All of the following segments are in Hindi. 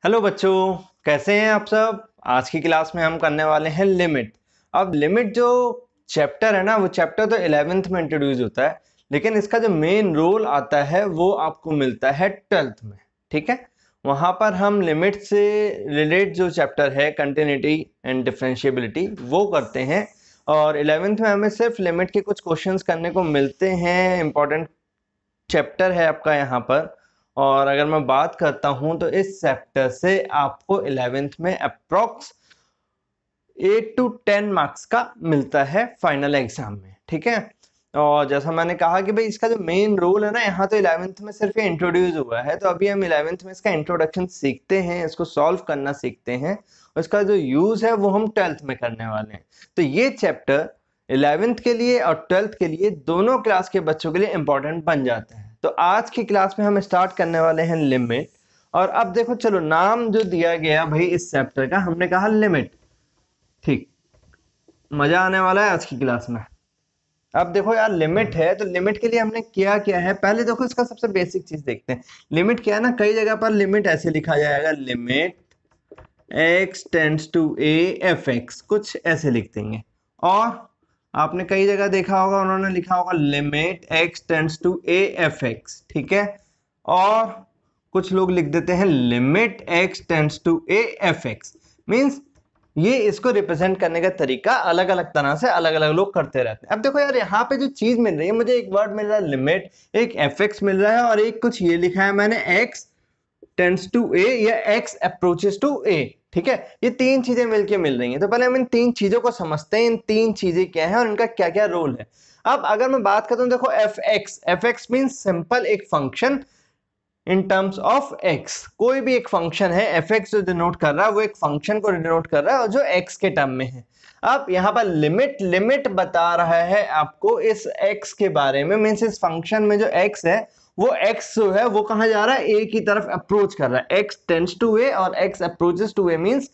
हेलो बच्चों, कैसे हैं आप सब। आज की क्लास में हम करने वाले हैं लिमिट। अब लिमिट जो चैप्टर है ना, वो चैप्टर तो 11th में इंट्रोड्यूस होता है, लेकिन इसका जो मेन रोल आता है वो आपको मिलता है 12th में। ठीक है, वहां पर हम लिमिट से रिलेट जो चैप्टर है कंटिन्यूटी एंड डिफरेंशिएबिलिटी वो करते हैं। और 11th में हमें सिर्फ लिमिट के कुछ क्वेश्चंस करने को मिलते हैं। इंपॉर्टेंट चैप्टर है आपका यहाँ पर। और अगर मैं बात करता हूं तो इस चैप्टर से आपको 11th में अप्रोक्स 8 to 10 मार्क्स का मिलता है फाइनल एग्जाम में। ठीक है, और जैसा मैंने कहा कि भाई इसका जो मेन रोल है ना, यहाँ तो 11th में सिर्फ ये इंट्रोड्यूस हुआ है, तो अभी हम 11th में इसका इंट्रोडक्शन सीखते हैं, इसको सॉल्व करना सीखते हैं, और इसका जो यूज है वो हम 12th में करने वाले हैं। तो ये चैप्टर 11th के लिए और 12th के लिए दोनों क्लास के बच्चों के लिए इंपॉर्टेंट बन जाता है। तो आज की क्लास में हम स्टार्ट करने वाले हैं लिमिट। और अब देखो, चलो नाम जो दिया गया भाई इस चैप्टर का, हमने कहा लिमिट। ठीक, मजा आने वाला है आज की क्लास में। अब देखो यार, लिमिट है तो लिमिट के लिए हमने किया क्या है, पहले देखो इसका सबसे बेसिक चीज देखते हैं। लिमिट क्या है ना, कई जगह पर लिमिट ऐसे लिखा जाएगा, limit x tends to a f x, कुछ ऐसे लिख देंगे। और आपने कई जगह देखा होगा, उन्होंने लिखा होगा limit x tends to a f x. ठीक है, और कुछ लोग लिख देते हैं limit x tends to a f x. Means ये इसको रिप्रेजेंट करने का तरीका अलग अलग तरह से अलग अलग लोग करते रहते हैं। अब देखो यार, यहाँ पे जो चीज मिल रही है, मुझे एक वर्ड मिल रहा है लिमिट, एक एफ एक्स मिल रहा है, और एक कुछ ये लिखा है मैंने x टेंड्स टू a या x अप्रोचेस टू a। ठीक है, ये तीन चीजें मिलके मिल रही हैं। तो पहले हम इन तीन चीजों को समझते हैं, इन तीन चीजें क्या है और इनका क्या क्या रोल है। अब अगर मैं बात करता हूं, देखो एफ एक्स मीन्स सिंपल एक function in terms of x. कोई भी एक फंक्शन है, एफ एक्स जो डिनोट कर रहा है वो एक फंक्शन को डिनोट कर रहा है और जो एक्स के टर्म में है। अब यहाँ पर लिमिट बता रहा है आपको इस एक्स के बारे में, मीन्स इस फंक्शन में जो एक्स है वो एक्स जो है वो कहाँ जा रहा है, ए की तरफ अप्रोच कर रहा है। एक्स टेंड्स टू ए और x approaches to a, means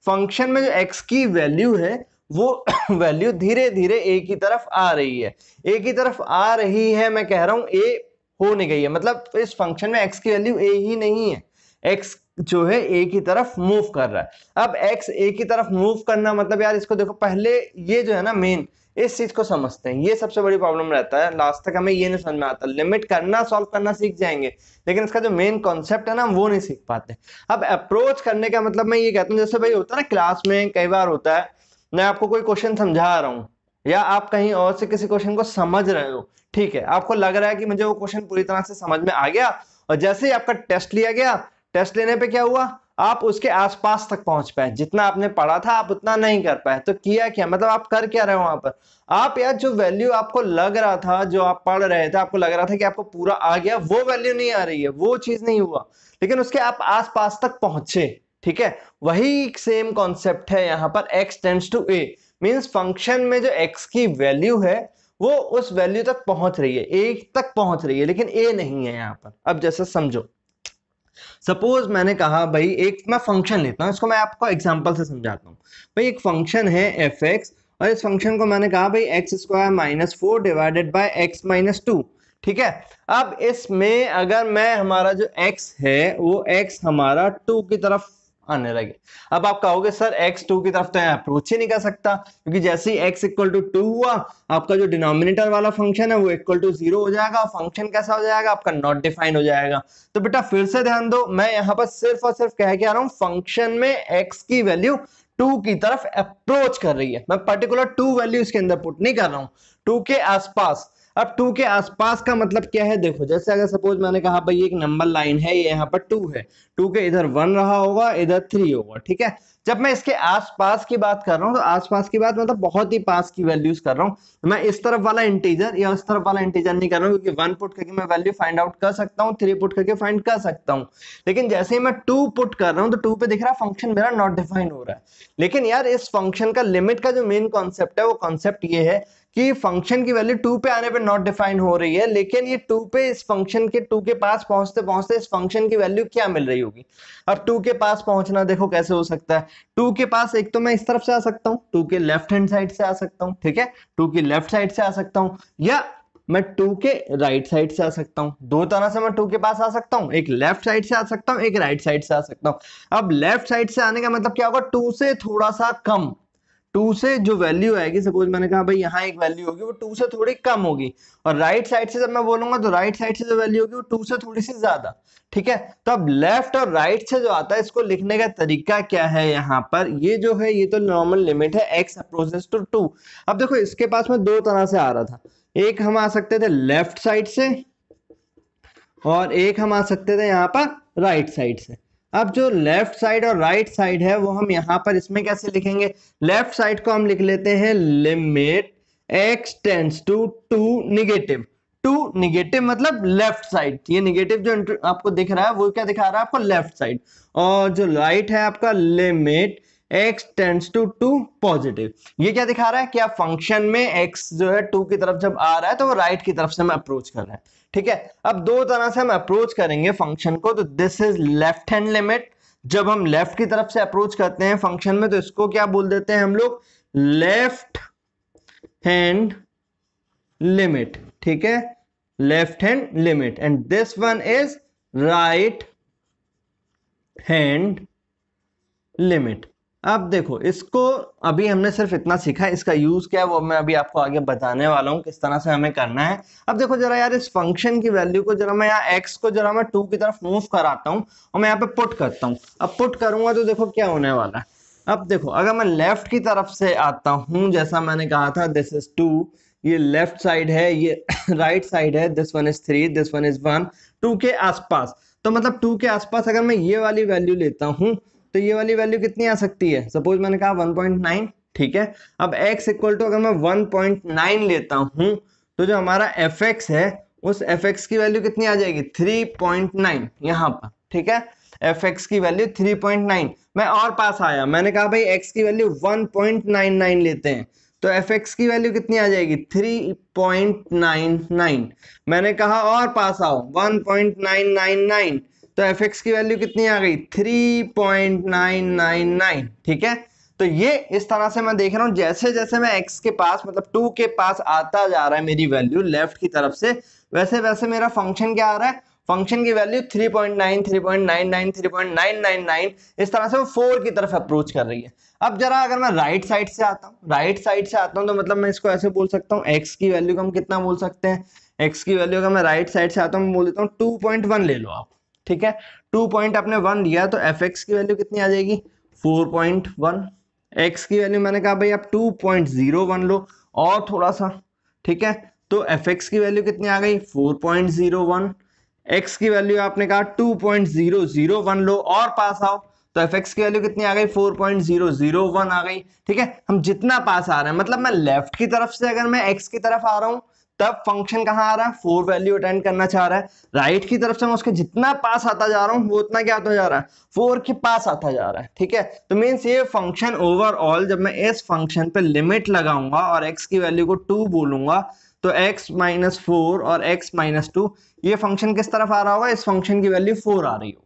function में जो एक्स की वैल्यू है वो वैल्यू धीरे धीरे ए की तरफ आ रही है। ए की तरफ आ रही है, मैं कह रहा हूं ए हो नहीं गई है, मतलब इस फंक्शन में x की वैल्यू a ही नहीं है, x जो है a की तरफ मूव कर रहा है। अब x a की तरफ मूव करना मतलब यार, इसको देखो पहले ये जो है ना मेन, इस चीज को समझते हैं। ये सबसे बड़ी प्रॉब्लम रहता है, लास्ट तक हमें ये नहीं समझ में आता। लिमिट करना सॉल्व करना सीख जाएंगे, लेकिन इसका जो मेन कॉन्सेप्ट है ना वो नहीं सीख पाते। अब अप्रोच करने का मतलब मैं ये कहता हूँ, जैसे भाई होता है ना क्लास में, कई बार होता है मैं आपको कोई क्वेश्चन समझा रहा हूँ, या आप कहीं और से किसी क्वेश्चन को समझ रहे हो। ठीक है, आपको लग रहा है कि मुझे वो क्वेश्चन पूरी तरह से समझ में आ गया, और जैसे ही आपका टेस्ट लिया गया, टेस्ट लेने पे क्या हुआ, आप उसके आसपास तक पहुंच पाए, जितना आपने पढ़ा था आप उतना नहीं कर पाए। तो किया क्या, मतलब आप कर क्या रहे हो वहां पर, आप यार जो वैल्यू आपको लग रहा था, जो आप पढ़ रहे थे, आपको लग रहा था कि आपको पूरा आ गया, वो वैल्यू नहीं आ रही है, वो चीज नहीं हुआ, लेकिन उसके आप आसपास तक पहुंचे। ठीक है, वही सेम कॉन्सेप्ट है यहाँ पर, x tends to a, means function में जो x की वैल्यू है वो उस वैल्यू तक पहुंच रही है, एक तक पहुंच रही है, लेकिन ए नहीं है यहाँ पर। अब जैसे समझो, सपोज मैंने कहा भाई, एक मैं फंक्शन लेता हूं, इसको मैं आपको एग्जांपल से समझाता हूं। भाई एक फंक्शन है एफ एक्स, और इस फंक्शन को मैंने कहा भाई x square minus 4 divided by x minus 2। ठीक है, अब इसमें अगर मैं, हमारा जो x है वो x हमारा 2 की तरफ आने लगे। अब आप कहोगे सर x 2 की तरफ तो अप्रोच ही नहीं कर सकता, क्योंकि जैसे ही x इक्वल टू 2 हुआ, आपका जो डिनोमिनेटर वाला फंक्शन है वो इक्वल टू 0 हो जाएगा, फंक्शन कैसा हो जाएगा आपका, नॉट डिफाइंड हो जाएगा। तो बेटा फिर से ध्यान दो, मैं यहाँ पर सिर्फ और सिर्फ कह के आ रहा हूँ, फंक्शन में x की वैल्यू 2 की तरफ अप्रोच कर रही है, मैं पर्टिकुलर 2 वैल्यू इसके अंदर पुट नहीं कर रहा हूँ, 2 के आसपास। अब 2 के आसपास का मतलब क्या है, देखो जैसे अगर सपोज मैंने कहा भाई एक नंबर लाइन है, ये यहाँ पर 2 है, 2 के इधर 1 रहा होगा, इधर 3 होगा। ठीक है, जब मैं इसके आसपास की बात कर रहा हूं, तो आसपास की बात मतलब बहुत ही पास की वैल्यूज कर रहा हूं। मैं इस तरफ वाला इंटीजर या उस तरफ वाला इंटीजर नहीं कर रहा हूं, क्योंकि 1 पुट करके मैं वैल्यू फाइंड आउट कर सकता हूं, 3 पुट करके फाइंड कर सकता हूं, लेकिन जैसे ही मैं 2 पुट कर रहा हूं तो 2 पे दिख रहा है फंक्शन मेरा नॉट डिफाइंड हो रहा है। लेकिन यार इस फंक्शन का लिमिट का जो मेन कॉन्सेप्ट है, वो कॉन्सेप्ट ये है कि फंक्शन की वैल्यू 2 पे आने पे नॉट डिफाइन हो रही है, लेकिन ये 2 पे, इस फंक्शन के 2 के पास पहुंचते पहुंचते इस फंक्शन की वैल्यू क्या मिल रही होगी। अब 2 के पास पहुंचना देखो कैसे हो सकता है, 2 के पास एक तो मैं इस तरफ से आ सकता हूं, 2 के लेफ्ट हैंड साइड से आ सकता हूं, ठीक है, 2 की लेफ्ट साइड से आ सकता हूं, या मैं 2 के राइट साइड से आ सकता हूँ। दो तरह से मैं 2 के पास आ सकता हूँ, एक लेफ्ट साइड से आ सकता हूँ, एक राइट साइड से आ सकता हूँ। अब लेफ्ट साइड से आने का मतलब क्या होगा, 2 से थोड़ा सा कम, 2 से जो वैल्यू आएगी, सपोज मैंने कहा भाई यहाँ एक वैल्यू होगी वो 2 से थोड़ी कम होगी, और राइट साइड से जब मैं बोलूंगा तो राइट साइड से जो वैल्यू होगी वो 2 से थोड़ी सी ज्यादा। ठीक है, तो अब लेफ्ट और राइट से जो आता है इसको लिखने का तरीका क्या है, यहाँ पर ये जो है ये तो नॉर्मल लिमिट है x अप्रोचेस टू 2। अब देखो इसके पास में दो तरह से आ रहा था, एक हम आ सकते थे लेफ्ट साइड से और एक हम आ सकते थे यहाँ पर राइट साइड से। अब जो लेफ्ट साइड और राइट साइड है वो हम यहाँ पर इसमें कैसे लिखेंगे, लेफ्ट साइड को हम लिख लेते हैं limit x tends to 2 negative, 2 negative मतलब लेफ्ट साइड, ये निगेटिव जो आपको दिख रहा है वो क्या दिखा रहा है आपको, लेफ्ट साइड। और जो राइट है आपका limit x tends to 2 positive, ये क्या दिखा रहा है कि आप फंक्शन में x जो है 2 की तरफ जब आ रहा है तो वो राइट की तरफ से हम अप्रोच कर रहे हैं। ठीक है, अब दो तरह से हम अप्रोच करेंगे फंक्शन को, तो this is left hand limit, जब हम लेफ्ट की तरफ से अप्रोच करते हैं फंक्शन में तो इसको क्या बोल देते हैं हम लोग, लेफ्ट हैंड लिमिट। ठीक है, left hand limit, and this one is right hand limit. अब देखो इसको अभी हमने सिर्फ इतना सीखा, इसका यूज क्या है वो मैं अभी आपको आगे बताने वाला हूं किस तरह से हमें करना है। अब देखो जरा यार इस फंक्शन की वैल्यू को जरा मैं यहाँ x को जरा मैं 2 की तरफ मूव कराता हूं और मैं यहाँ पे पुट करता हूं। अब पुट करूंगा तो देखो क्या होने वाला है। अब देखो अगर मैं लेफ्ट की तरफ से आता हूं, जैसा मैंने कहा था दिस इज 2, ये लेफ्ट साइड है, ये राइट साइड है, this one is 3, this one is 1, 2 के आसपास। तो मतलब 2 के आसपास अगर मैं ये वाली वैल्यू लेता हूं तो ये वाली वैल्यू कितनी आ सकती है, सपोज मैंने कहा 1.9। ठीक है, अब x इक्वल टू अगर मैं 1.9 लेता हूं तो जो हमारा fx है उस fx की वैल्यू कितनी आ जाएगी, 3.9 यहाँ पर। ठीक है, fx की वैल्यू 3.9, मैं और पास आया, मैंने कहा भाई x की वैल्यू 1.99 लेते हैं तो fx की वैल्यू कितनी आ जाएगी, 3.99। मैंने कहा और पास आओ 1.999 तो fx की वैल्यू कितनी आ गई, 3.999। ठीक है, तो ये इस तरह से मैं देख रहा हूं जैसे जैसे मैं x के पास मतलब 2 के पास आता जा रहा है मेरी वैल्यू लेफ्ट की तरफ से, वैसे वैसे मेरा फंक्शन क्या आ रहा है, फंक्शन की वैल्यू 3.9 3.99 3.999 इस तरह से वो 4 की तरफ अप्रोच कर रही है। अब जरा अगर मैं राइट साइड से आता हूँ, राइट साइड से आता हूँ तो मतलब मैं इसको ऐसे बोल सकता हूँ, x की वैल्यू को हम कितना बोल सकते हैं, x की वैल्यू अगर मैं राइट साइड से आता हूँ मैं बोल देता हूँ 2.1 ले लो आप। ठीक है, 2.1 लिया तो fx की वैल्यू कितनी आ जाएगी, 4.1। x की वैल्यू मैंने कहा भाई आप 2.01 लो और थोड़ा सा। ठीक है, तो fx की वैल्यू कितनी आ गई, 4.01। x की वैल्यू आपने कहा 2.001 लो और पास आओ तो fx की वैल्यू कितनी आ गई, 4.001 आ गई। ठीक है, हम जितना पास आ रहे हैं मतलब मैं लेफ्ट की तरफ से अगर मैं x की तरफ आ रहा हूं तब फंक्शन कहाँ आ रहा है, 4 वैल्यू अटेंड करना चाह रहा है। राइट की तरफ से मैं उसके जितना पास आता जा रहा हूँ वो उतना क्या आता जा रहा है, 4 के पास आता जा रहा है। ठीक है, तो मीन्स ये फंक्शन ओवरऑल जब मैं इस फंक्शन पे लिमिट लगाऊंगा और x की वैल्यू को 2 बोलूंगा तो x माइनस 4 और x माइनस 2 ये फंक्शन किस तरफ आ रहा होगा, इस फंक्शन की वैल्यू 4 आ रही होगी।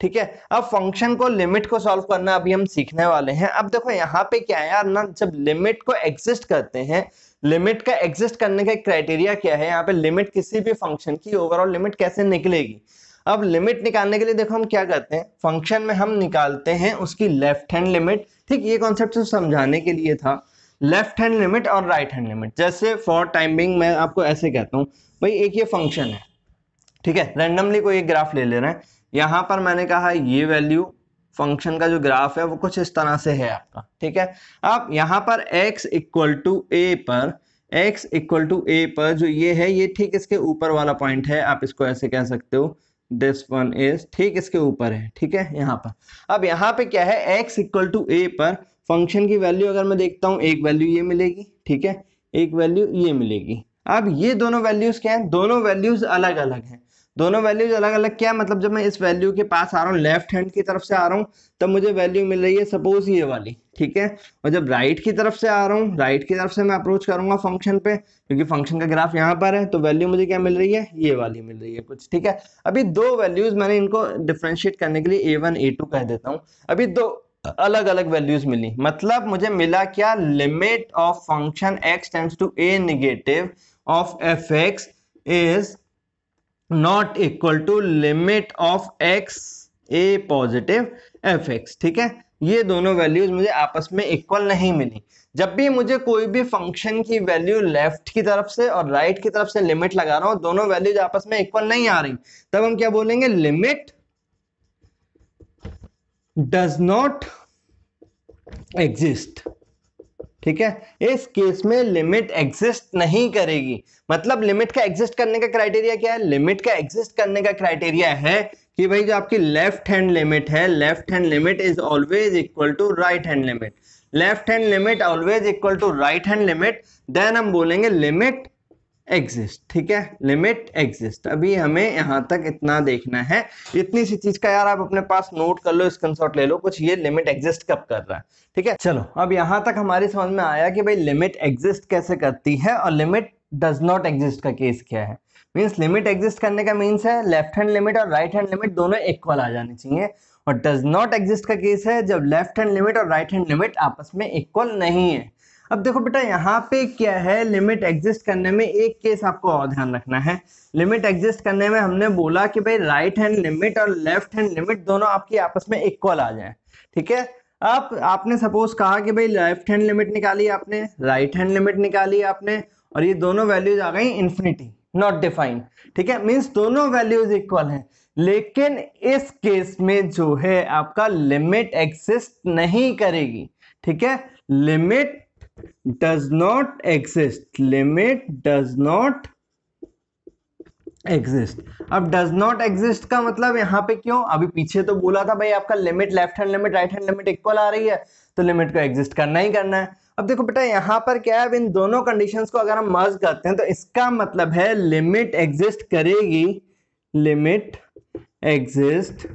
ठीक है, अब फंक्शन को लिमिट को सॉल्व करना अभी हम सीखने वाले हैं। अब देखो यहाँ पे क्या है यार ना, जब लिमिट को एग्जिस्ट करते हैं, लिमिट का एग्जिस्ट करने का क्राइटेरिया क्या है, यहाँ पे लिमिट किसी भी फंक्शन की ओवरऑल लिमिट कैसे निकलेगी। अब लिमिट निकालने के लिए देखो हम क्या करते हैं, फंक्शन में हम निकालते हैं उसकी लेफ्ट हैंड लिमिट। ठीक, ये कॉन्सेप्ट समझाने के लिए था, लेफ्ट हैंड लिमिट और राइट हैंड लिमिट। जैसे फॉर टाइम बिंग मैं आपको ऐसे कहता हूँ भाई एक ये फंक्शन है, ठीक है, रैंडमली कोई एक ग्राफ ले रहे हैं, यहां पर मैंने कहा ये वैल्यू फंक्शन का जो ग्राफ है वो कुछ इस तरह से है आपका। ठीक है, अब यहां पर x इक्वल टू ए पर, x इक्वल टू ए पर जो ये है ये ठीक इसके ऊपर वाला पॉइंट है, आप इसको ऐसे कह सकते हो, दिस वन इज ठीक इसके ऊपर है। ठीक है, यहाँ पर अब यहाँ पे क्या है, x इक्वल टू ए पर फंक्शन की वैल्यू अगर मैं देखता हूँ एक वैल्यू ये मिलेगी, ठीक है, एक वैल्यू ये मिलेगी। अब ये दोनों वैल्यूज क्या है, दोनों वैल्यूज अलग अलग हैं, दोनों वैल्यूज अलग अलग क्या मतलब जब मैं इस वैल्यू के पास आ रहा हूँ लेफ्ट हैंड की तरफ से आ रहा हूँ तब मुझे वैल्यू मिल रही है सपोज ये वाली। ठीक है, और जब राइट की तरफ से आ रहा हूँ, राइट की तरफ से मैं अप्रोच करूंगा फंक्शन पे क्योंकि फंक्शन का ग्राफ यहाँ पर है तो वैल्यू मुझे क्या मिल रही है, ये वाली मिल रही है कुछ। ठीक है, अभी दो वैल्यूज मैंने इनको डिफ्रेंशिएट करने के लिए a1 a2 कह देता हूँ, अभी दो अलग अलग वैल्यूज मिली, मतलब मुझे मिला क्या, limit of function x tends to a negative of f x is not equal to limit of x a positive f x. ठीक है, ये दोनों वैल्यूज मुझे आपस में इक्वल नहीं मिली। जब भी मुझे कोई भी फंक्शन की वैल्यू लेफ्ट की तरफ से और राइट की तरफ से लिमिट लगा रहा हूं, दोनों वैल्यूज आपस में इक्वल नहीं आ रही, तब हम क्या बोलेंगे, लिमिट डज नॉट एग्जिस्ट। ठीक है, इस केस में लिमिट एग्जिस्ट नहीं करेगी। मतलब लिमिट का एग्जिस्ट करने का क्राइटेरिया क्या है, लिमिट का एग्जिस्ट करने का क्राइटेरिया है कि भाई जो आपकी लेफ्ट हैंड लिमिट है, left hand limit is always equal to right hand limit. Left hand limit always equal to right hand limit, then हम बोलेंगे लिमिट एग्जिस्ट। ठीक है, लिमिट एग्जिस्ट। अभी हमें यहां तक इतना देखना है, इतनी सी चीज का यार आप अपने पास नोट कर लो, स्क्रीनशॉट ले लो कुछ, ये लिमिट एग्जिस्ट कब कर रहा है। ठीक है, चलो अब यहां तक हमारी समझ में आया कि भाई लिमिट एग्जिस्ट कैसे करती है और लिमिट डज नॉट एग्जिस्ट का केस क्या है। मीन्स लिमिट एग्जिस्ट करने का मीन्स है लेफ्ट हैंड लिमिट और राइट हैंड लिमिट दोनों इक्वल आ जानी चाहिए, और डज नॉट एग्जिस्ट का केस है जब लेफ्ट हैंड लिमिट और राइट हैंड लिमिट आपस में इक्वल नहीं है। अब देखो बेटा यहाँ पे क्या है, लिमिट एग्जिस्ट करने में एक केस आपको और ध्यान रखना है। लिमिट एग्जिस्ट करने में हमने बोला कि भाई राइट हैंड लिमिट और लेफ्ट हैंड लिमिट दोनों आपकी आपस में इक्वल आ जाए। ठीक है, अब आपने सपोज कहा कि भाई लेफ्ट हैंड लिमिट निकाली आपने, राइट हैंड लिमिट निकाली आपने, और ये दोनों वैल्यूज आ गई इन्फिनिटी, नॉट डिफाइंड। ठीक है, मीन्स दोनों वैल्यूज इक्वल हैं, लेकिन इस केस में जो है आपका लिमिट एग्जिस्ट नहीं करेगी। ठीक है, limit does not exist, limit does not exist। अब does not exist का मतलब यहाँ पे क्यों, अभी पीछे तो बोला था भाई आपका limit left hand limit right hand limit equal आ रही है, तो लिमिट को एग्जिस्ट करना ही करना है। अब देखो बेटा यहाँ पर क्या है, अब इन दोनों कंडीशंस को अगर हम मर्ज करते हैं तो इसका मतलब है लिमिट एग्जिस्ट करेगी, limit exist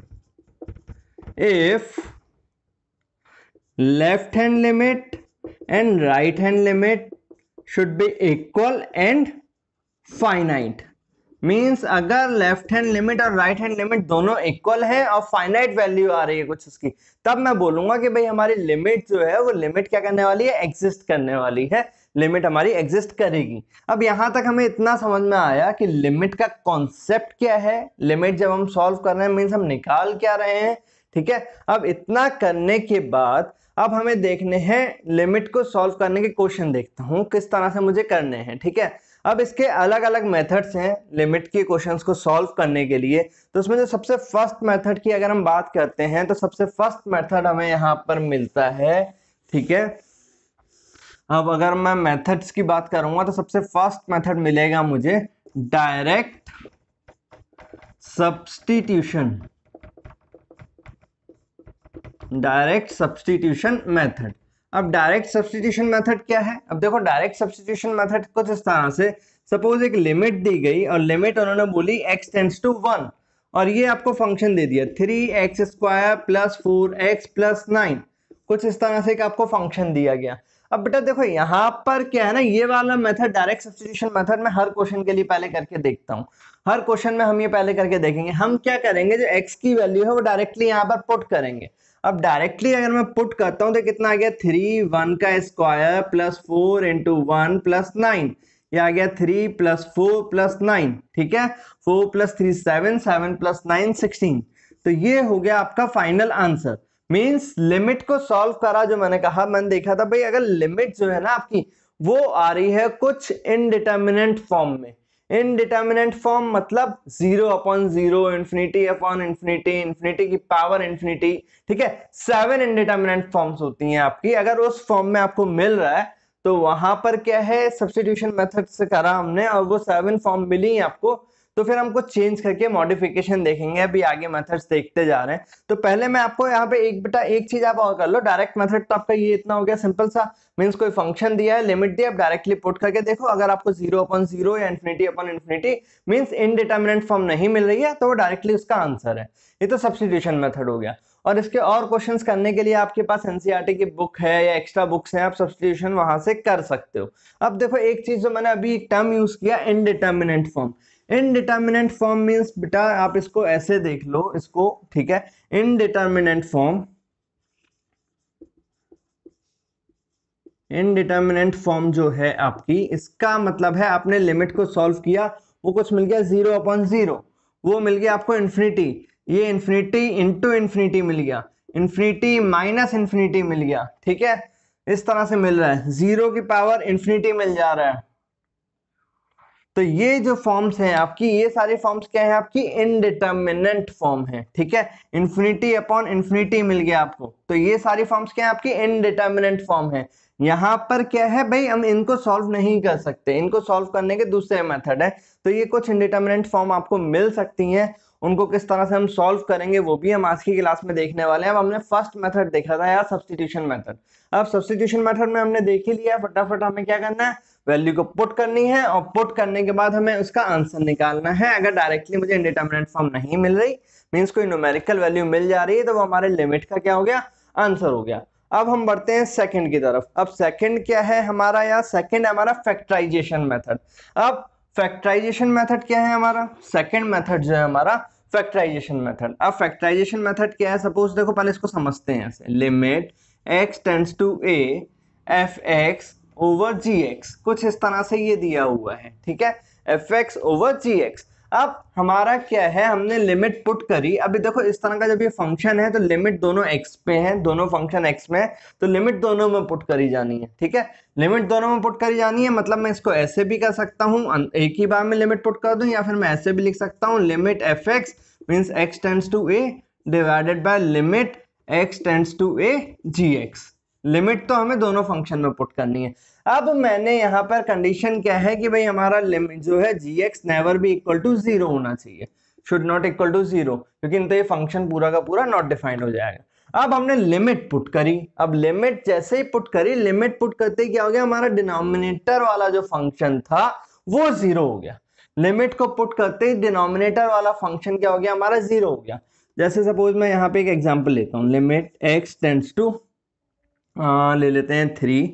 if left hand limit and right hand limit should be equal and finite। Means अगर लेफ्ट हैंड लिमिट और राइट हैंड लिमिट दोनों इक्वल है और फाइनाइट वैल्यू आ रही है कुछ उसकी, तब मैं बोलूंगा कि भाई हमारी लिमिट जो है वो लिमिट क्या करने वाली है, एग्जिस्ट करने वाली है, लिमिट हमारी एग्जिस्ट करेगी। अब यहां तक हमें इतना समझ में आया कि लिमिट का कॉन्सेप्ट क्या है, लिमिट जब हम सॉल्व कर रहे हैं मीन्स हम निकाल क्या रहे हैं। ठीक है, अब इतना करने के बाद अब हमें देखने हैं लिमिट को सॉल्व करने के क्वेश्चन, देखता हूं किस तरह से मुझे करने हैं। ठीक है, अब इसके अलग अलग मेथड्स हैं लिमिट के क्वेश्चंस को सॉल्व करने के लिए। तो उसमें जो सबसे फर्स्ट मेथड की अगर हम बात करते हैं तो सबसे फर्स्ट मेथड हमें यहां पर मिलता है। ठीक है, अब अगर मैं मेथड्स की बात करूंगा तो सबसे फर्स्ट मेथड मिलेगा मुझे direct substitution, direct substitution method. अब डायरेक्ट सब्स्टिट्यूशन मेथड क्या है, अब देखो डायरेक्ट सब्स्टिट्यूशन मेथड कुछ इस तरह से, सपोज एक लिमिट दी गई और लिमिट उन्होंने बोली x टेंड्स टू 1, और ये आपको फंक्शन दे दिया 3x² प्लस 4x प्लस 9, कुछ इस तरह से एक आपको फंक्शन दिया गया। अब बेटा देखो यहाँ पर क्या है ना, ये वाला मेथड डायरेक्ट सब्स्टिट्यूशन मेथड में हर क्वेश्चन के लिए पहले करके देखता हूँ, हर क्वेश्चन में हम ये पहले करके देखेंगे। हम क्या करेंगे, जो x की वैल्यू है वो डायरेक्टली यहाँ पर पुट करेंगे। अब डायरेक्टली अगर मैं पुट करता हूं तो कितना आ गया, 3 1 का स्क्वायर प्लस 4 इंटू 1 प्लस 9, ये आ गया 3 प्लस 4 प्लस 9। ठीक है, 4 प्लस 3 7, 7 प्लस 9 16। तो ये हो गया आपका फाइनल आंसर। मींस लिमिट को सॉल्व करा, जो मैंने कहा, मैंने देखा था भाई अगर लिमिट जो है ना आपकी वो आ रही है कुछ इनडिटर्मिनेंट फॉर्म में। इनडिटर्मिनेंट फॉर्म मतलब 0/0, इंफिनिटी अपॉन इंफिनिटी, इंफिनिटी की पावर इंफिनिटी। ठीक है, 7 इनडिटर्मिनेंट फॉर्म्स होती हैं आपकी। अगर उस फॉर्म में आपको मिल रहा है तो वहां पर क्या है, सब्स्टिट्यूशन मेथड से करा हमने और वो 7 फॉर्म मिली आपको, तो फिर हमको चेंज करके मॉडिफिकेशन देखेंगे। अभी आगे मेथड्स देखते जा रहे हैं, तो पहले मैं आपको यहाँ पे एक चीज आप और कर लो। डायरेक्ट मेथड तो आपका ये इतना हो गया सिंपल सा, मींस कोई फंक्शन दिया है, लिमिट दिया, आप डायरेक्टली पुट करके देखो। अगर आपको 0/0 या infinity upon infinity means indeterminate form नहीं मिल रही है तो वो डायरेक्टली उसका आंसर है। ये तो सब्स्टिट्यूशन मेथड हो गया। और इसके और क्वेश्चंस करने के लिए आपके पास एनसीईआरटी की बुक है या एक्स्ट्रा बुक्स हैं, आप सब्स्टिट्यूशन वहां से कर सकते हो। अब देखो एक चीज जो मैंने अभी एक टर्म यूज किया, indeterminate form. Indeterminate form means बेटा आप इसको ऐसे देख लो इसको, ठीक है, इनडिटर्मिनेंट फॉर्म इनडिटर्मिनेंट फॉर्म जो है आपकी, इसका मतलब है आपने लिमिट को सॉल्व किया, वो कुछ मिल गया 0/0, वो मिल गया आपको इन्फिनिटी, ये इन्फिनिटी इंटू इन्फिनिटी मिल गया, इन्फिनिटी माइनस इन्फिनिटी मिल गया, ठीक है, इस तरह से मिल रहा है, 0 की पावर इन्फिनिटी मिल जा रहा है। तो ये जो फॉर्म्स हैं आपकी, ये सारी फॉर्म्स क्या है आपकी, इनडिटर्मिनेंट फॉर्म है, ठीक है, इन्फिनिटी अपॉन इन्फिनिटी मिल गया आपको, तो ये सारी फॉर्म्स क्या है आपकी, इनडिटर्मिनेंट फॉर्म है। यहाँ पर क्या है भाई, हम इनको सॉल्व नहीं कर सकते, इनको सॉल्व करने के दूसरे मेथड है, तो ये कुछ इनडिटर्मिनेंट फॉर्म आपको मिल सकती हैं, उनको किस तरह से हम सॉल्व करेंगे वो भी हम आज की क्लास में देखने वाले हैं। अब हमने फर्स्ट मेथड देखा था यार, सब्स्टिट्यूशन मेथड। अब सब्स्टिट्यूशन मेथड में हमने देख ही लिया, फटाफट हमें क्या करना है, वैल्यू को पुट करनी है, और पुट करने के बाद हमें उसका आंसर निकालना है। अगर डायरेक्टली मुझे इंडिटरमिनेट फॉर्म नहीं मिल रही, मींस कोई न्यूमेरिकल वैल्यू मिल जा रही है, तो वो हमारे लिमिट का क्या हो गया, आंसर हो गया। अब हम बढ़ते हैं सेकंड की तरफ। अब सेकंड क्या है हमारा, यार सेकंड है हमारा फैक्टराइजेशन मेथड। अब फैक्टराइजेशन मेथड क्या है हमारा, सेकंड मेथड जो है हमारा फैक्टराइजेशन मेथड। अब फैक्टराइजेशन मेथड क्या है, सपोज देखो पहले इसको समझते हैं ऐसे, limit x tends to a f(x) over gx, कुछ इस तरह से ये दिया हुआ है, ठीक है, f(x) ओवर gx। अब हमारा क्या है, हमने लिमिट पुट करी। अभी देखो इस तरह का जब ये फंक्शन है तो लिमिट दोनों x पे है, दोनों फंक्शन x में है, तो लिमिट दोनों में पुट करी जानी है, ठीक है, लिमिट दोनों में पुट करी जानी है। मतलब मैं इसको ऐसे भी कर सकता हूँ, एक ही बार में लिमिट पुट कर दूं, या फिर मैं ऐसे भी लिख सकता हूँ, limit f(x) means x tends to a divided by limit x tends to a gx। Limit तो हमें दोनों फंक्शन में पुट करनी है। अब मैंने यहाँ पर कंडीशन क्या है कि भाई हमारा लिमिट जो है gx never be equal to 0 होना चाहिए, शुड नॉट इक्वल टू 0, क्योंकि नहीं तो ये फंक्शन पूरा का पूरा नॉट डिफाइंड हो जाएगा। अब हमने लिमिट पुट करी, अब लिमिट जैसे ही पुट करी, लिमिट पुट करते ही क्या हो गया, हमारा डिनोमिनेटर वाला जो फंक्शन था वो 0 हो गया। लिमिट को पुट करते ही डिनोमिनेटर वाला फंक्शन क्या हो गया, हमारा 0 हो गया। जैसे सपोज मैं यहाँ पे एक एग्जांपल लेता हूँ, लिमिट x टेंड्स टू ले लेते हैं 3,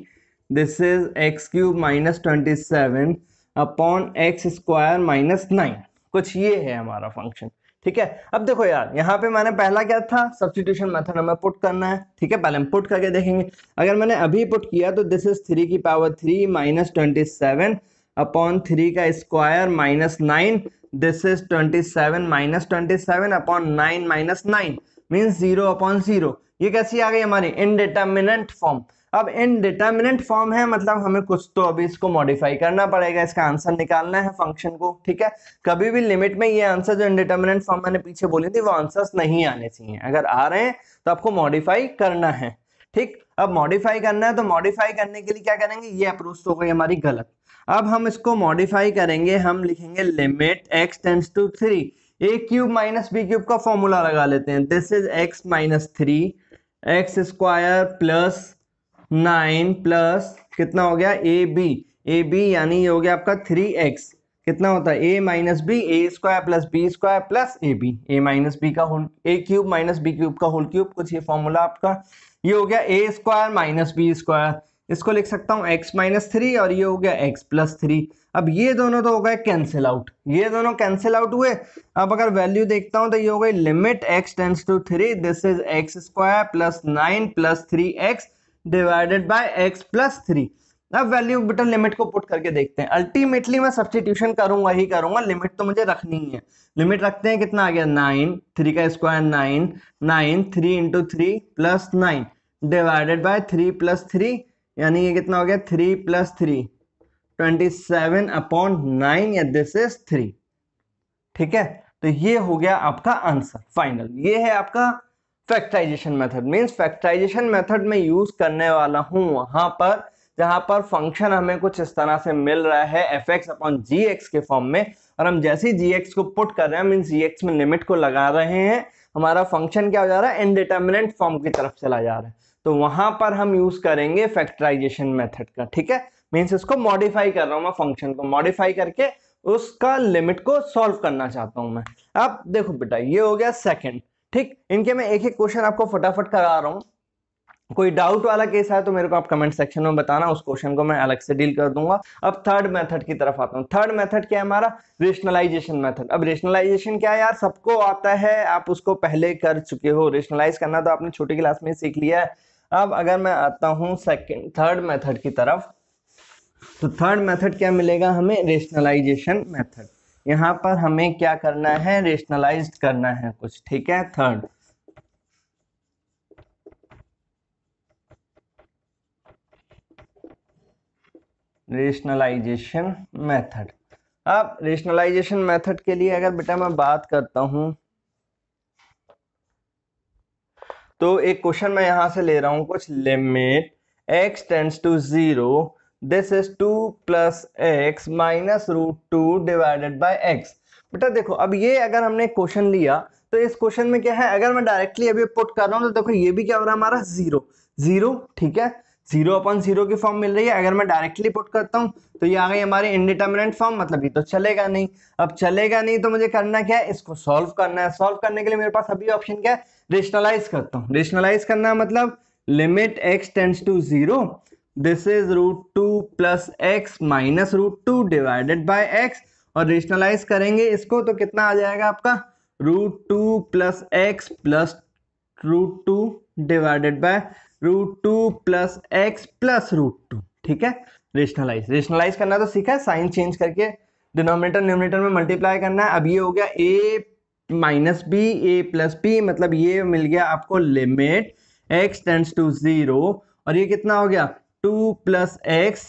this is x³ minus 27 upon x² - 9, कुछ ये है हमारा फंक्शन, ठीक है। अब देखो यार, यहाँ पे मैंने पहला क्या था, सब्स्टिट्यूशन मेथड हमें पुट करना है, ठीक है, पहले हम पुट करके देखेंगे। अगर मैंने अभी पुट किया तो दिस इज 3 की पावर 3 माइनस 27 अपॉन 3 का square minus 9, this is 27 minus 27 upon 9 minus 9 means 0/0। ये कैसी आ गई हमारी इनडिटर्मिनेंट फॉर्म। अब इनडिटर्मिनेंट फॉर्म है, मतलब हमें कुछ तो अभी इसको मॉडिफाई करना पड़ेगा, इसका आंसर निकालना है फंक्शन को, ठीक है। कभी भी लिमिट में ये आंसर जो इनडिटर्मिनेंट फॉर्म मैंने पीछे बोली थी वो आंसर्स नहीं आने चाहिए, अगर आ रहे हैं तो आपको मॉडिफाई करना है, ठीक। अब मॉडिफाई करना है तो मॉडिफाई करने के लिए क्या करेंगे, ये अप्रोच हो गई हमारी गलत। अब हम इसको मॉडिफाई करेंगे, हम लिखेंगे limit x tends to 3 a³ minus b³ का फॉर्मूला लगा लेते हैं, this is x minus 3 x² plus 9 plus कितना हो गया ab यानी ये हो गया आपका 3x, कितना होता है a minus b a² plus b² plus a minus b का होल a³ माइनस b³ का होल क्यूब, कुछ ये फॉर्मूला आपका, ये हो गया a² माइनस b², इसको लिख सकता हूँ x माइनस 3 और ये हो गया x प्लस 3। अब ये दोनों तो हो गए कैंसिल आउट, ये दोनों कैंसिल आउट हुए। अब अगर वैल्यू देखता हूं तो ये हो गई limit x tends to 3, this is x² plus 9 plus 3x divided by x plus 3। अब वैल्यू बेटा लिमिट को पुट करके देखते हैं, अल्टीमेटली मैं सब्स्टिट्यूशन करूंगा ही करूंगा, लिमिट तो मुझे रखनी ही है। लिमिट रखते हैं, कितना आ गया 9, 3 का square 9, 9 3 into 3 plus 9 divided by 3 plus 3, यानी ये कितना हो गया 3 प्लस 3 27 अपॉन 9, या दिस इज 3, ठीक है। तो ये हो गया आपका आंसर फाइनल। ये है आपका factorization method. Means factorization method में यूज करने वाला हूं वहां पर जहां पर फंक्शन हमें कुछ इस तरह से मिल रहा है f(x) अपॉन gx के फॉर्म में, और हम जैसे ही gx को पुट कर रहे हैं, मींस gx में लिमिट को लगा रहे हैं, हमारा फंक्शन क्या हो जा रहा है, इनडिटर्मिनेंट फॉर्म की तरफ चला जा रहा है। तो वहां पर हम यूज करेंगे फैक्टराइजेशन मेथड का, ठीक है। मींस इसको मॉडिफाई कर रहा हूं मैं, फंक्शन को मॉडिफाई करके उसका लिमिट को सॉल्व करना चाहता हूं मैं। अब देखो बेटा, ये हो गया सेकंड, ठीक। इनके मैं एक एक क्वेश्चन आपको फटाफट करा रहा हूं, कोई डाउट वाला केस है तो मेरे को आप कमेंट सेक्शन में बताना, उस क्वेश्चन को मैं अलग से डील कर दूंगा। अब थर्ड मेथड की तरफ आता हूं। थर्ड मेथड क्या है हमारा, रेशनलाइजेशन मेथड। अब रेशनलाइजेशन क्या है यार, सबको आता है, आप उसको पहले कर चुके हो, रेशनलाइज करना तो आपने छोटी क्लास में सीख लिया है। अब अगर मैं आता हूं थर्ड मेथड की तरफ, तो थर्ड मेथड क्या मिलेगा हमें, रेशनलाइजेशन मेथड। यहाँ पर हमें क्या करना है, रेशनलाइज करना है कुछ, ठीक है। Third rationalization method. अब रेशनलाइजेशन मेथड के लिए अगर बेटा मैं बात करता हूं, तो एक क्वेश्चन मैं यहां से ले रहा हूं कुछ, limit x tends to 0, this is 2 plus x minus root 2 divided by x। बेटा देखो, अब ये अगर हमने क्वेश्चन लिया, तो इस क्वेश्चन में क्या है, अगर मैं डायरेक्टली अभी पुट कर रहा हूं, तो देखो ये भी क्या हो रहा है हमारा, जीरो जीरो, ठीक है। 0/0 की फॉर्म मिल रही है। अगर मैं डायरेक्टली पुट करता हूं, तो ये आ गई हमारी इंडिटरमिनेट फॉर्म, मतलब ये तो चलेगा नहीं। अब चलेगा नहीं तो मुझे करना क्या है, इसको सॉल्व करना है। सॉल्व करने के लिए मेरे पास अभी ऑप्शन क्या है, रेशनलाइज करता हूं। रेशनलाइज करना है मतलब limit x tends to 0, this is root 2 plus x minus root 2 divided by x, और रेशनलाइज करेंगे इसको तो कितना आ जाएगा आपका, root 2 plus x plus root 2 divided by root 2 plus x plus root 2, ठीक है। रेशनलाइज करना तो सीखा है, साइन चेंज करके डिनोमिनेटर न्यूमरेटर में मल्टीप्लाई करना है। अब ये हो गया a minus b, A plus B, मतलब ये मिल गया आपको लिमिट x टेंड्स टू 0, और ये कितना हो गया, 2 प्लस एक्स,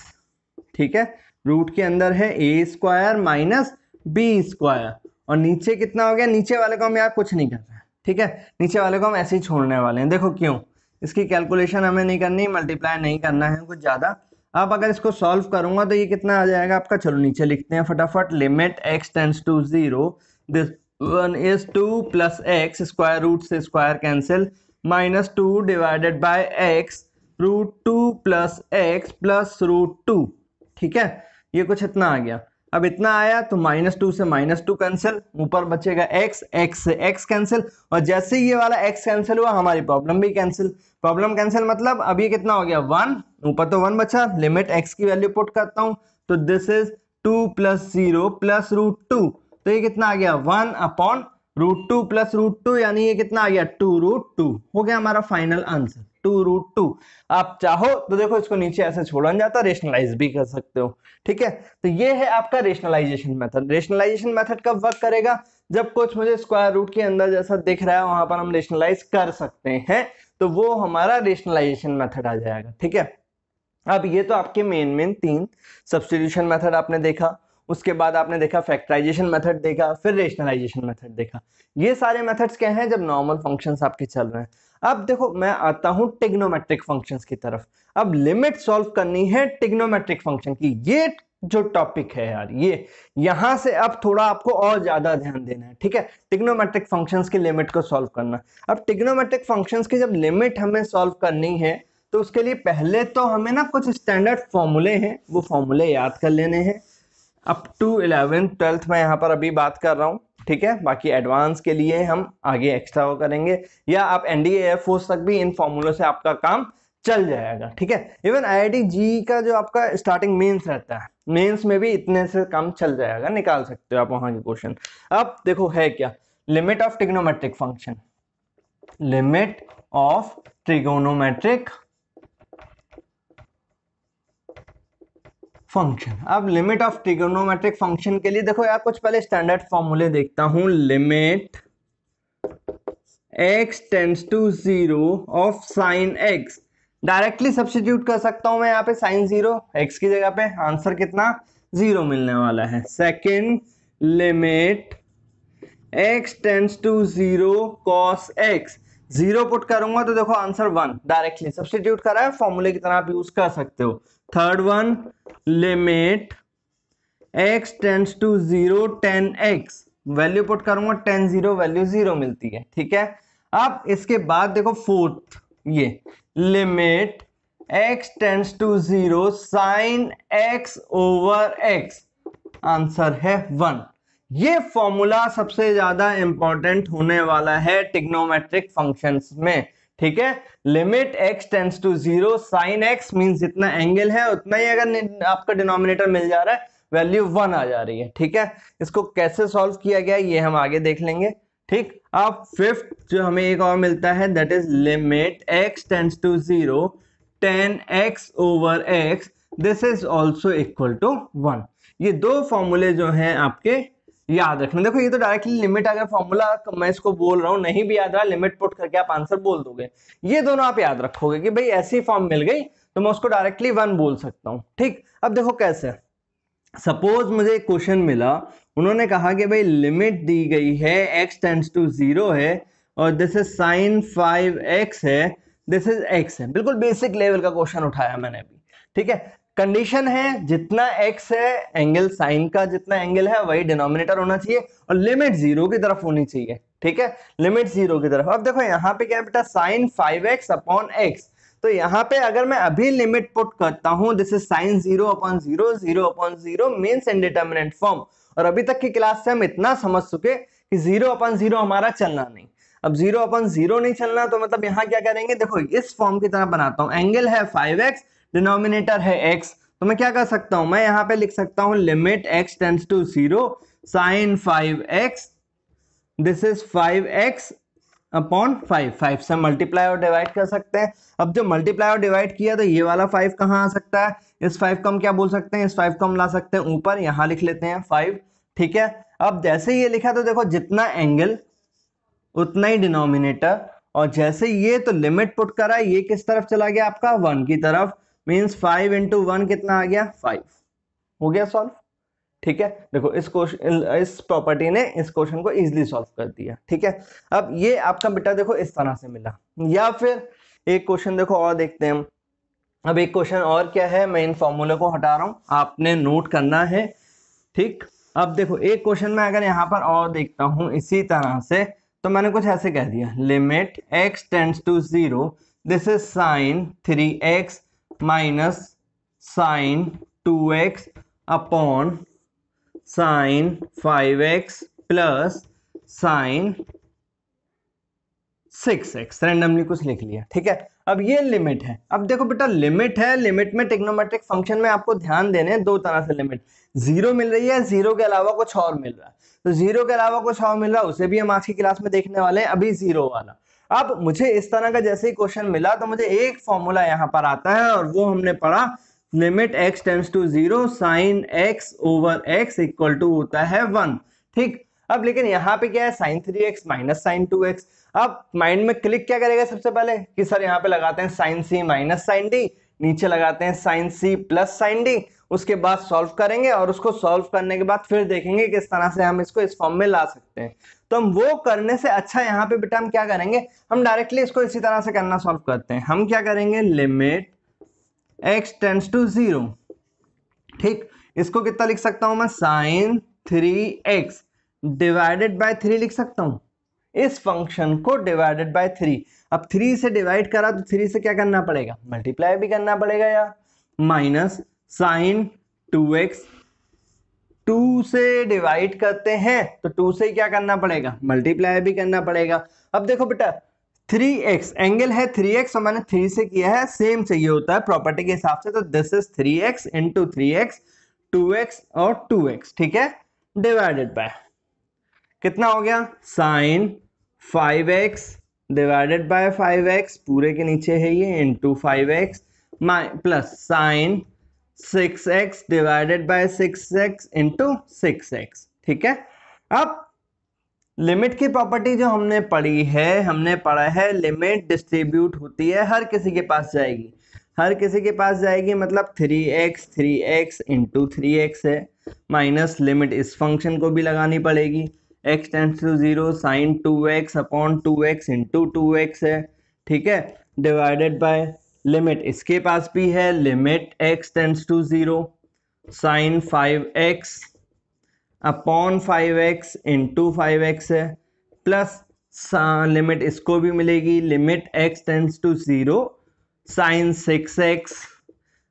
ठीक है। रूट के अंदर है a square minus b square, और नीचे कितना हो गया, नीचे वाले को हम यार कुछ नहीं कर रहे हैं, ठीक है। नीचे वाले को हम ऐसे ही छोड़ने वाले हैं। देखो क्यों, इसकी कैलकुलेशन हमें नहीं करनी, मल्टीप्लाई नहीं करना है कुछ ज्यादा। अब अगर इसको सॉल्व करूंगा तो ये कितना आ जाएगा आपका, चलो नीचे लिखते हैं फटाफट। Limit x tends to 0, this one is 2 plus x, square root से square cancel, minus 2 divided by x, root 2 plus x plus root 2, ठीक है। ये कुछ इतना आ गया। अब इतना आया तो -2 से -2 कैंसिल, ऊपर बचेगा x, x से x कैंसिल, और जैसे ही ये वाला x कैंसिल हुआ हमारी प्रॉब्लम भी कैंसिल। प्रॉब्लम कैंसिल मतलब अब ये कितना हो गया, 1, ऊपर तो 1 बचा। लिमिट x की वैल्यू पुट करता हूं, तो this is 2 plus 0 plus root 2, तो ये कितना आ गया, 1 अपॉन रूट 2 प्लस रूट 2, यानी ये कितना आ गया, 2 रूट 2। हो गया हमारा फाइनल आंसर, 2 रूट 2। आप चाहो तो देखो इसको नीचे ऐसे छोड़ा नहीं जाता, रेशनलाइज भी कर सकते हो, ठीक है। तो ये है आपका रेशनलाइजेशन मेथड। रेशनलाइजेशन मेथड कब वर्क करेगा, जब कुछ मुझे स्क्वायर रूट के अंदर जैसा दिख रहा है वहां पर हम रेशनलाइज कर सकते हैं, तो वो हमारा रेशनलाइजेशन मेथड आ जाएगा, ठीक है। अब ये तो आपके मेन 3 सब्स्टिट्यूशन मेथड आपने देखा, उसके बाद आपने देखा फैक्टराइजेशन मेथड देखा, फिर रेशनलाइजेशन मेथड देखा। ये सारे मेथड्स क्या हैं, जब नॉर्मल फंक्शंस आपके चल रहे हैं। अब देखो मैं आता हूं ट्रिग्नोमेट्रिक फंक्शंस की तरफ। अब लिमिट सॉल्व करनी है ट्रिग्नोमेट्रिक फंक्शन की। ये जो टॉपिक है यार, ये यहां से अब थोड़ा आपको और ज्यादा ध्यान देना है, ठीक है। ट्रिग्नोमेट्रिक फंक्शंस की लिमिट को सॉल्व करना। अब ट्रिग्नोमेट्रिक फंक्शंस की जब लिमिट हमें सॉल्व करनी है, तो उसके लिए पहले तो हमें ना कुछ स्टैंडर्ड फॉर्मूले हैं, वो फॉर्मूले याद कर लेने हैं। अप टू 11th 12th में यहाँ पर अभी बात कर रहा हूँ, ठीक है। बाकी एडवांस के लिए हम आगे एक्स्ट्रा वो करेंगे, या आप एनडीए एयरफोर्स तक भी इन फॉर्मूलों से आपका काम चल जाएगा, ठीक है। इवन आईआईटी जी का जो आपका स्टार्टिंग मेंस रहता है, मेंस में भी इतने से काम चल जाएगा, निकाल सकते हो आप वहां के क्वेश्चन। अब देखो है क्या, limit of trigonometric function, limit of trigonometric function. अब लिमिट ऑफ ट्रिगोनोमेट्रिक फंक्शन के लिए देखो यार कुछ पहले स्टैंडर्ड फॉर्मूले देखता हूं। Limit x tends to 0 of sine x, directly substitute कर सकता हूं मैं यहाँ पे साइन 0 x की जगह पे, आंसर कितना 0 मिलने वाला है। Second, limit x tends to 0 cos x, 0 put करूंगा तो देखो आंसर 1, डायरेक्टली सब्स्टिट्यूट करा है, फॉर्मूले की तरह आप यूज कर सकते हो। Third one, limit x tends to 0 tan x, value put करूंगा tan 0, वैल्यू 0 मिलती है, ठीक है। अब इसके बाद देखो फोर्थ, ये limit x tends to 0 sin x over x, answer है 1। ये फॉर्मूला सबसे ज्यादा इंपॉर्टेंट होने वाला है ट्रिग्नोमेट्रिक फंक्शंस में, ठीक है। Limit x tends to 0 sine x means जितना एंगल है उतना ही अगर आपका डिनोमिनेटर मिल जा रहा है, वैल्यू 1 आ जा रही है, ठीक है। इसको कैसे सॉल्व किया गया ये हम आगे देख लेंगे, ठीक। अब फिफ्थ जो हमें एक और मिलता है that is limit x tends to 0 10x over x this is also equal to 1। ये दो फॉर्मूले जो हैं आपके याद रखना। देखो ये तो डायरेक्टली लिमिट, अगर फॉर्मूला मैं इसको बोल रहा हूं नहीं भी याद रहा, लिमिट पुट करके आप आंसर बोल दोगे। ये दोनों आप याद रखोगे कि भाई ऐसी फॉर्म मिल गई तो मैं उसको डायरेक्टली 1 बोल सकता हूं। ठीक, अब देखो कैसे, सपोज मुझे एक क्वेश्चन मिला, उन्होंने कहा कि भाई लिमिट दी गई है x टेंड्स टू 0 है और दिस इज sin 5x है, दिस इज x है। बिल्कुल बेसिक लेवल का क्वेश्चन उठाया मैंने अभी। ठीक है, कंडीशन है जितना x है एंगल साइन का जितना एंगल है वही डिनोमिनेटर होना चाहिए और लिमिट 0 की तरफ होनी चाहिए। ठीक है, लिमिट 0 की तरफ। अब देखो यहाँ पे क्या है बेटा, sin 5x अपॉन x, तो यहाँ पे अगर मैं अभी लिमिट पुट करता हूं this is sign 0 upon 0, 0 upon 0 means indeterminate form. और अभी तक की क्लास से हम इतना समझ चुके कि 0 अपॉन 0 हमारा चलना नहीं। अब 0 अपॉन 0 नहीं चलना तो मतलब यहाँ क्या करेंगे, देखो इस फॉर्म की तरह बनाता हूं, एंगल है 5x, डिनोमिनेटर है x, तो मैं क्या कर सकता हूं, मैं यहाँ पे लिख सकता हूं limit x tends to 0 sine 5x, this is 5x upon 5 से मल्टीप्लाई और डिवाइड कर सकते हैं। अब जो मल्टीप्लाई और डिवाइड किया तो ये वाला 5 कहाँ आ सकता है, इस 5 को हम क्या बोल सकते हैं, इस 5 को हम ला सकते हैं ऊपर, यहां लिख लेते हैं 5। ठीक है, अब जैसे ये लिखा तो देखो जितना एंगल उतना ही डिनोमिनेटर, और जैसे ये तो लिमिट पुट करा ये किस तरफ चला गया आपका 1 की तरफ, मींस 5 इंटू 1 कितना आ गया 5। हो गया सॉल्व। ठीक है, देखो इस क्वेश्चन, इस प्रॉपर्टी ने इस क्वेश्चन को इजीली सॉल्व कर दिया। ठीक है, अब ये आपका बेटा देखो इस तरह से मिला। या फिर एक क्वेश्चन देखो और देखते हैं हम। अब एक क्वेश्चन और क्या है, मैं इन फॉर्मूले को हटा रहा हूं, आपने नोट करना है। ठीक, अब देखो एक क्वेश्चन में अगर यहाँ पर और देखता हूं इसी तरह से, तो मैंने कुछ ऐसे कह दिया, limit x tends to 0 this is sine 3x minus sine 2x upon sine 5x plus sine 6x, randomly कुछ लिख लिया। ठीक है, अब ये लिमिट है। अब देखो बेटा लिमिट है, लिमिट में ट्रिग्नोमेट्रिक फंक्शन में आपको ध्यान देने हैं दो तरह से लिमिट, 0 मिल रही है, 0 के अलावा कुछ और मिल रहा है। तो 0 के अलावा कुछ और मिल रहा है उसे भी हम आज की क्लास में देखने वाले हैं, अभी 0 वाला। अब मुझे इस तरह का जैसे ही क्वेश्चन मिला तो मुझे एक फॉर्मूला यहाँ पर आता है और वो हमने पढ़ा, limit x tends to 0 sine x over x equal to होता है 1। ठीक, अब लेकिन यहाँ पे क्या है, sign 3x minus sine 2x। अब माइंड में क्लिक क्या करेगा सबसे पहले कि सर यहाँ पे लगाते हैं sine c minus sine d, नीचे लगाते हैं sine c plus sine d, उसके बाद सॉल्व करेंगे और उसको सॉल्व करने के बाद फिर देखेंगे किस तरह से हम इसको इस फॉर्म में ला सकते हैं। तो हम वो करने से अच्छा यहाँ पे बेटा हम क्या करेंगे, हम डायरेक्टली इसको इसी तरह से करना सॉल्व करते हैं। हम क्या करेंगे, लिमिट x टेंड्स टू 0। ठीक, इसको कितना लिख सकता हूं मैं, साइन 3x डिवाइडेड बाय 3 लिख सकता हूं, इस फंक्शन को डिवाइडेड बाय 3। अब 3 से डिवाइड करा तो 3 से क्या करना पड़ेगा, मल्टीप्लाई भी करना पड़ेगा यार, माइनस साइन 2x, 2 से डिवाइड करते हैं तो 2 से क्या करना पड़ेगा, मल्टीप्लाई भी करना पड़ेगा। अब देखो बेटा 3x एंगल है 3x और मैंने 3 से किया है, सेम चाहिए होता है प्रॉपर्टी के हिसाब से, तो this is 3x into 3x, 2x और 2x। ठीक है, डिवाइडेड बाय कितना हो गया, sign 5x divided by 5x, पूरे के नीचे है ये, into 5x plus sine 6x divided by 6x into 6x। ठीक है, अब लिमिट की प्रॉपर्टी जो हमने पढ़ी है, हमने पढ़ा है लिमिट डिस्ट्रीब्यूट होती है, हर किसी के पास जाएगी, हर किसी के पास जाएगी, मतलब 3x इंटू 3x है, माइनस लिमिट इस फंक्शन को भी लगानी पड़ेगी, x tends to 0 sine 2x upon 2x into 2x है। ठीक है, डिवाइडेड बाय लिमिट इसके पास भी है, limit x tends to 0 sine 5x upon 5x into 5x है, प्लस लिमिट इसको भी मिलेगी, limit x tends to 0 sine 6x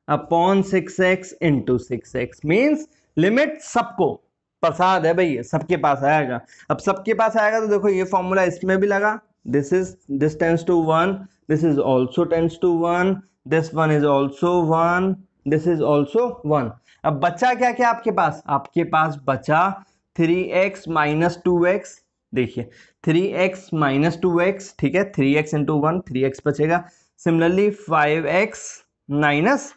upon 6x into 6x, means limit सबको प्रसाद है भाई, सबके पास आएगा। अब सबके पास आएगा तो देखो ये फॉर्मूला इसमें भी लगा, this tends to 1, this is also tends to 1, this one is also 1, this is also 1। अब बचा क्या क्या आपके पास बचा 3x माइनस 2x देखिए 3x माइनस 2x, ठीक है, 3x इंटू 1, 3x बचेगा। Similarly 5x minus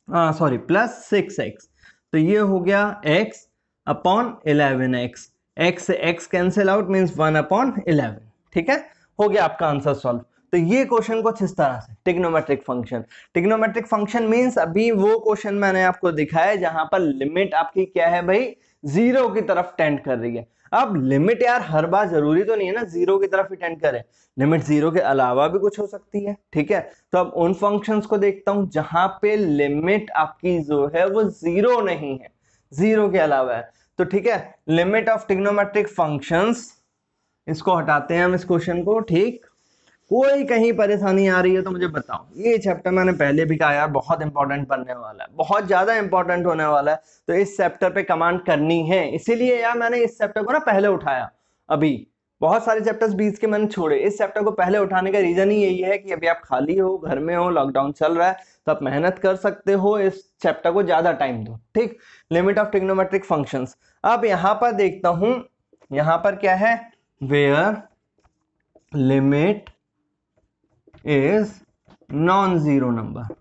sorry plus 6x, तो ये हो गया x अपॉन 11x, x से x cancel out means 1 upon 11, ठीक है, हो गया आपका आंसर सॉल्व। तो ये क्वेश्चन कुछ इस तरह से, trigonometric function. Trigonometric function means अभी वो क्वेश्चन मैंने आपको दिखाया जहां पर लिमिट आपकी क्या है भाई, जीरो की तरफ टेंड कर रही है। अब लिमिट यार हर बार जरूरी तो नहीं है ना जीरो की तरफ ही टेंड करे, लिमिट जीरो के अलावा भी कुछ हो सकती है, ठीक है। तो अब उन फंक्शंस को देखता हूं जहां पे लिमिट आपकी जो है वो जीरो नहीं है, जीरो के अलावा है। तो ठीक है, लिमिट ऑफ ट्रिग्नोमेट्रिक फंक्शंस, इसको हटाते हैं हम इस क्वेश्चन को, ठीक। कोई कहीं परेशानी आ रही है तो मुझे बताओ। ये चैप्टर मैंने पहले भी कहा यार बहुत इंपॉर्टेंट बनने वाला है, बहुत ज्यादा इंपॉर्टेंट होने वाला है, तो इस चैप्टर पे कमांड करनी है, इसीलिए यार मैंने इस चैप्टर को ना पहले उठाया। अभी बहुत सारे चैप्टर्स बीच के मैंने छोड़े, इस चैप्टर को पहले उठाने का रीजन ही यही है कि अभी आप खाली हो, घर में हो, लॉकडाउन चल रहा है, तो आप मेहनत कर सकते हो, इस चैप्टर को ज्यादा टाइम दो, ठीक। Limit of trigonometric functions. अब यहां पर देखता हूं, यहां पर क्या है, where limit is non zero number,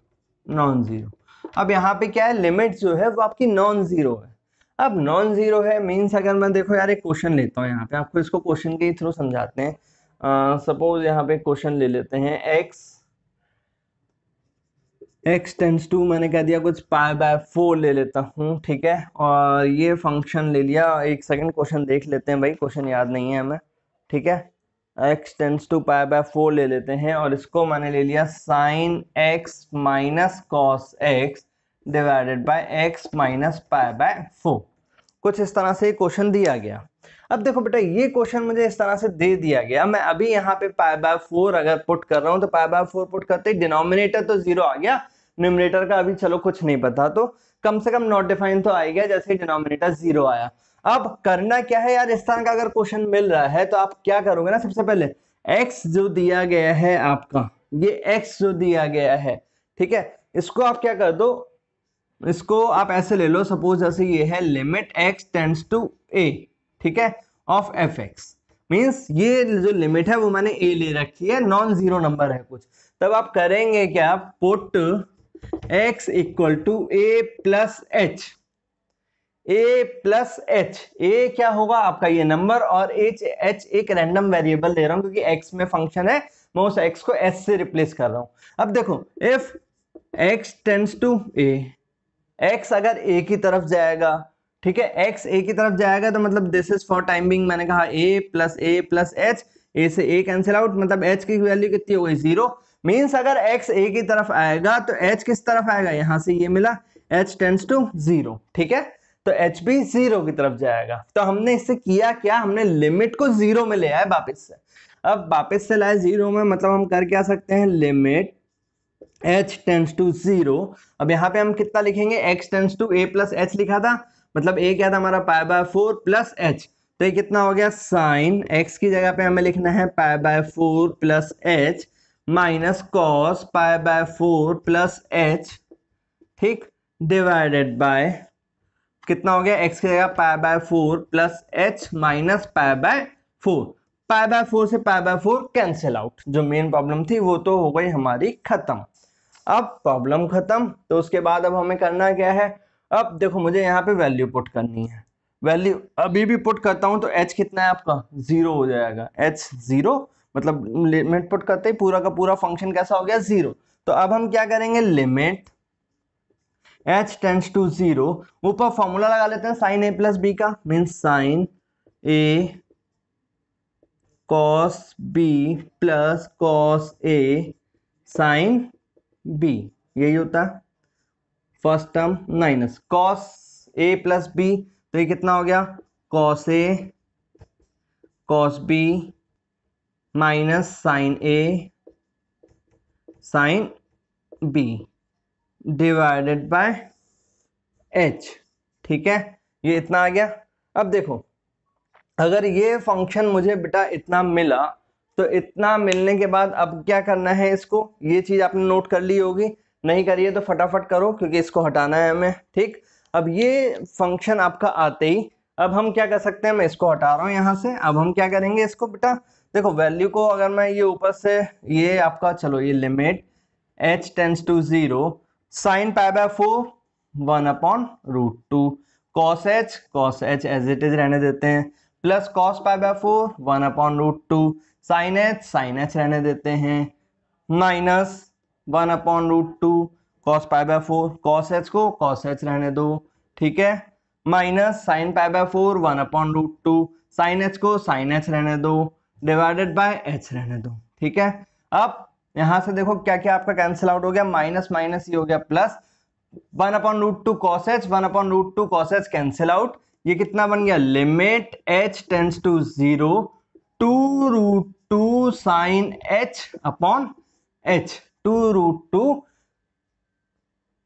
non zero. अब यहाँ पे क्या है, लिमिट जो है वो आपकी नॉन जीरो है। अब नॉन जीरो है मीन्स, अगर मैं देखो यार एक क्वेश्चन लेता हूँ यहाँ पे, आपको इसको क्वेश्चन के थ्रू समझाते हैं। सपोज यहाँ पे क्वेश्चन ले लेते हैं, x टेंस टू, मैंने कह दिया कुछ पाई बाय 4 ले लेता हूँ, ठीक है, और ये फंक्शन ले लिया। एक सेकंड क्वेश्चन देख लेते हैं भाई, क्वेश्चन याद नहीं है हमें, ठीक है। x tends to pi by 4 ले लेते हैं, और इसको मैंने ले लिया sine x minus cos x divided by x minus pi by 4। कुछ इस तरह से क्वेश्चन दिया गया। अब देखो बेटा, ये क्वेश्चन मुझे इस तरह से दे दिया गया, मैं अभी यहाँ पे पाई बाय 4 अगर पुट कर रहा हूँ, तो पाई बाय 4 पुट करते ही डिनोमिनेटर तो जीरो आ गया, न्यूमरेटर का अभी चलो कुछ नहीं पता, तो कम से कम नॉट डिफाइन तो आ गया जैसे ही डिनोमिनेटर जीरो आया। अब करना क्या है यार, इस तरह का अगर क्वेश्चन मिल रहा है तो आप क्या करोगे ना, सबसे पहले x जो दिया गया है आपका, ये x जो दिया गया है, ठीक है, इसको आप क्या कर दो, इसको आप ऐसे ले लो, सपोज जैसे ये है limit x tends to a, ठीक है, ऑफ fx, मींस ये जो लिमिट है वो मैंने a ले रखी है, नॉन जीरो नंबर है कुछ। तब आप करेंगे क्या, put x equal to a plus h, a plus h, a क्या होगा आपका ये नंबर, और h एक रैंडम वेरिएबल ले रहा हूं क्योंकि x में फंक्शन है, मैं उस x को s से रिप्लेस कर रहा हूं। अब देखो if x tends to a, x अगर a की तरफ जाएगा, ठीक है, x a की तरफ जाएगा तो मतलब this is for time being, मैंने कहा a प्लस h, a से a कैंसिल आउट, मतलब h की वैल्यू कितनी हो गई, जीरो। मींस अगर x a की तरफ आएगा तो h किस तरफ आएगा, यहां से ये मिला h टेंड्स टू जीरो, ठीक है, तो h भी जीरो की तरफ जाएगा। तो हमने इससे किया क्या, हमने लिमिट को जीरो में ले आए वापस से। अब वापस से लाए जीरो में, मतलब हम कर क्या सकते हैं, limit h tends to zero. अब यहाँ पे हम कितना लिखेंगे, x tends to a plus h लिखा था, मतलब a क्या था हमारा, पाई बाय 4 प्लस h, तो ये कितना हो गया, साइन x की जगह पे हमें लिखना है पाई by 4 plus h minus cos pi by 4 plus h, ठीक, डिवाइडेड बाय कितना हो गया, x की जगह पाई by 4 plus h minus pi by 4, pi by 4 से पाई बाय 4 कैंसिल आउट। जो मेन प्रॉब्लम थी वो तो हो गई हमारी खत्म। अब प्रॉब्लम खत्म, तो उसके बाद अब हमें करना क्या है, अब देखो मुझे यहाँ पे वैल्यू पुट करनी है, वैल्यू अभी भी पुट करता हूं तो h कितना है आपका, जीरो हो जाएगा, h जीरो, मतलब लिमिट पुट करते ही पूरा का पूरा फंक्शन कैसा हो गया, जीरो। तो अब हम क्या करेंगे, limit h tends to zero, ऊपर फॉर्मूला लगा लेते हैं साइन a प्लस बी का, means sine a cos b plus cos a sine b, यही होता है first term, minus cos a plus b, तो ये कितना हो गया, cos a cos b minus sine a sine b divided by h, ठीक है, ये इतना आ गया। अब देखो अगर ये फंक्शन मुझे बेटा इतना मिला, तो इतना मिलने के बाद अब क्या करना है, इसको, ये चीज आपने नोट कर ली होगी, नहीं करिए तो फटाफट करो क्योंकि इसको हटाना है हमें, ठीक। अब ये फंक्शन आपका आते ही अब हम क्या कर सकते हैं, मैं इसको हटा रहा हूँ यहाँ से। अब हम क्या करेंगे इसको बेटा, देखो वैल्यू को अगर मैं ये ऊपर से ये आपका, चलो ये limit h tends to 0 sine pi by 4 1/√2 cos h as it is रहने देते हैं, plus cos pi by 4 1/√2 sin h रहने देते हैं, minus 1/√2 cos pi by 4 cos h को cos h रहने दो, ठीक है, minus sign pi by 4 1/√2 sin h को sin h रहने दो, डिवाइडेड बाय h रहने दो, ठीक है। अब यहां से देखो क्या क्या आपका कैंसिल आउट हो गया, माइनस माइनस ये हो गया plus, 1/√2 cos h 1/√2 cos h cancel out, ये कितना बन गया, limit h tends to 0 2√2 sine h upon h, 2√2